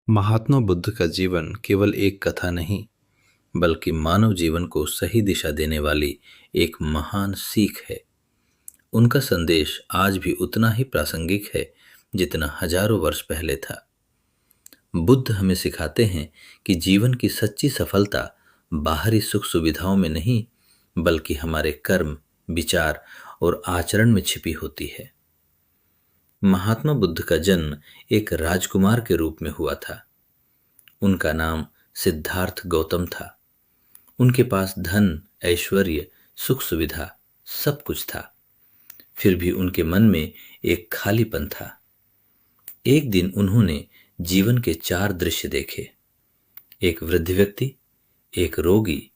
महात्मा बुद्ध का जीवन केवल एक कथा नहीं, बल्कि मानव जीवन को सही दिशा देने वाली एक महान सीख है। उनका संदेश आज भी उतना ही प्रासंगिक है जितना हजारों वर्ष पहले था। बुद्ध हमें सिखाते हैं कि जीवन की सच्ची सफलता बाहरी सुख सुविधाओं में नहीं, बल्कि हमारे कर्म, विचार और आचरण में छिपी होती है। महात्मा बुद्ध का जन्म एक राजकुमार के रूप में हुआ था। उनका नाम सिद्धार्थ गौतम था। उनके पास धन, ऐश्वर्य, सुख सुविधा सब कुछ था। फिर भी उनके मन में एक खालीपन था। एक दिन उन्होंने जीवन के 4 दृश्य देखे। एक वृद्ध व्यक्ति, एक रोगी,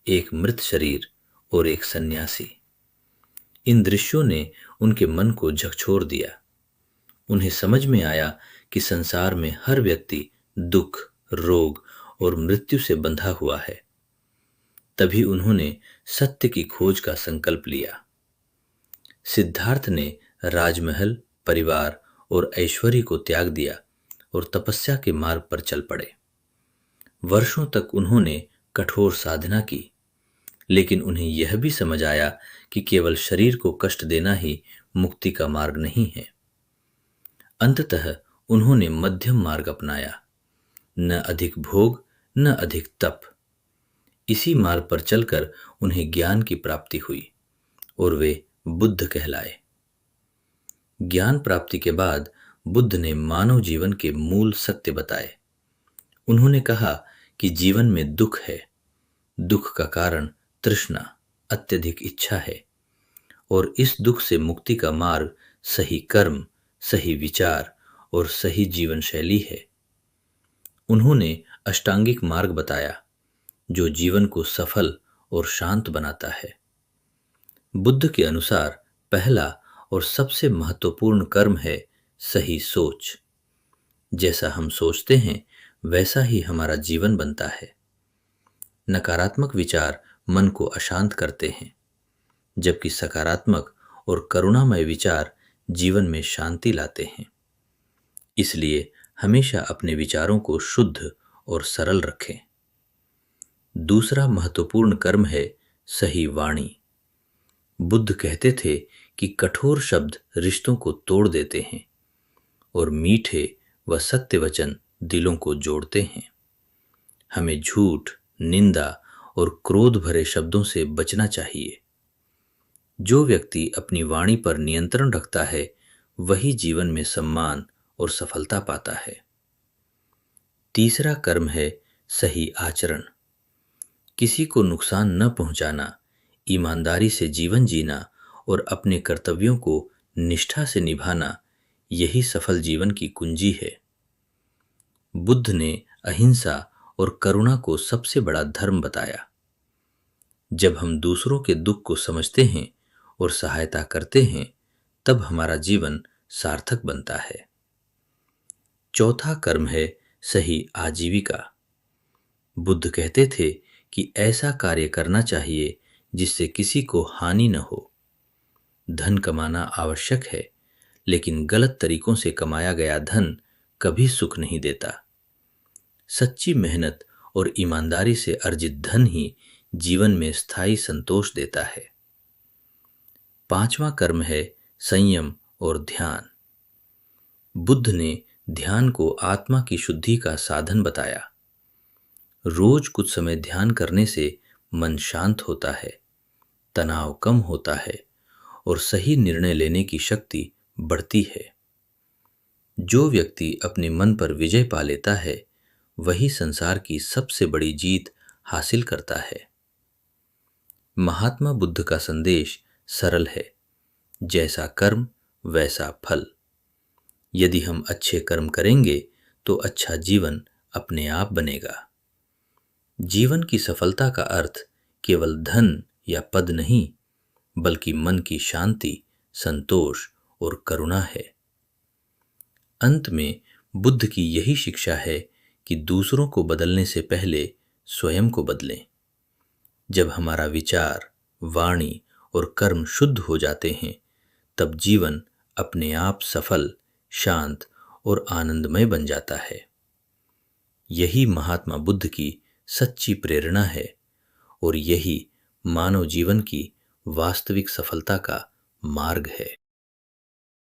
एक मृत शरीर और एक सन्यासी। इन दृश्यों ने उनके मन को झकझोर दिया। उन्हें समझ में आया कि संसार में हर व्यक्ति दुख, रोग और मृत्यु से बंधा हुआ है। तभी उन्होंने सत्य की खोज का संकल्प लिया। सिद्धार्थ ने राजमहल, परिवार और ऐश्वर्य को त्याग दिया और तपस्या के मार्ग पर चल पड़े। वर्षों तक उन्होंने कठोर साधना की, लेकिन उन्हें यह भी समझ आया कि केवल शरीर को कष्ट देना ही मुक्ति का मार्ग नहीं है। अंततः उन्होंने मध्यम मार्ग अपनाया, न अधिक भोग, न अधिक तप। इसी मार्ग पर चलकर उन्हें ज्ञान की प्राप्ति हुई और वे बुद्ध कहलाए। ज्ञान प्राप्ति के बाद बुद्ध ने मानव जीवन के मूल सत्य बताए। उन्होंने कहा कि जीवन में दुख है। दुख का कारण तृष्णा, अत्यधिक इच्छा है, और इस दुख से मुक्ति का मार्ग सही कर्म, सही विचार और सही जीवन शैली है। उन्होंने अष्टांगिक मार्ग बताया, जो जीवन को सफल और शांत बनाता है। बुद्ध के अनुसार पहला और सबसे महत्वपूर्ण कर्म है सही सोच। जैसा हम सोचते हैं, वैसा ही हमारा जीवन बनता है। नकारात्मक विचार मन को अशांत करते हैं, जबकि सकारात्मक और करुणामय विचार जीवन में शांति लाते हैं। इसलिए हमेशा अपने विचारों को शुद्ध और सरल रखें। दूसरा महत्वपूर्ण कर्म है सही वाणी। बुद्ध कहते थे कि कठोर शब्द रिश्तों को तोड़ देते हैं और मीठे व सत्य वचन दिलों को जोड़ते हैं। हमें झूठ, निंदा और क्रोध भरे शब्दों से बचना चाहिए। जो व्यक्ति अपनी वाणी पर नियंत्रण रखता है, वही जीवन में सम्मान और सफलता पाता है। तीसरा कर्म है सही आचरण। किसी को नुकसान न पहुंचाना, ईमानदारी से जीवन जीना और अपने कर्तव्यों को निष्ठा से निभाना, यही सफल जीवन की कुंजी है। बुद्ध ने अहिंसा और करुणा को सबसे बड़ा धर्म बताया। जब हम दूसरों के दुख को समझते हैं और सहायता करते हैं, तब हमारा जीवन सार्थक बनता है। चौथा कर्म है सही आजीविका। बुद्ध कहते थे कि ऐसा कार्य करना चाहिए जिससे किसी को हानि न हो। धन कमाना आवश्यक है, लेकिन गलत तरीकों से कमाया गया धन कभी सुख नहीं देता। सच्ची मेहनत और ईमानदारी से अर्जित धन ही जीवन में स्थायी संतोष देता है। पांचवा कर्म है संयम और ध्यान। बुद्ध ने ध्यान को आत्मा की शुद्धि का साधन बताया। रोज कुछ समय ध्यान करने से मन शांत होता है, तनाव कम होता है और सही निर्णय लेने की शक्ति बढ़ती है। जो व्यक्ति अपने मन पर विजय पा लेता है, वही संसार की सबसे बड़ी जीत हासिल करता है। महात्मा बुद्ध का संदेश सरल है, जैसा कर्म वैसा फल। यदि हम अच्छे कर्म करेंगे तो अच्छा जीवन अपने आप बनेगा। जीवन की सफलता का अर्थ केवल धन या पद नहीं, बल्कि मन की शांति, संतोष और करुणा है। अंत में बुद्ध की यही शिक्षा है कि दूसरों को बदलने से पहले स्वयं को बदलें। जब हमारा विचार, वाणी और कर्म शुद्ध हो जाते हैं, तब जीवन अपने आप सफल, शांत और आनंदमय बन जाता है। यही महात्मा बुद्ध की सच्ची प्रेरणा है और यही मानव जीवन की वास्तविक सफलता का मार्ग है।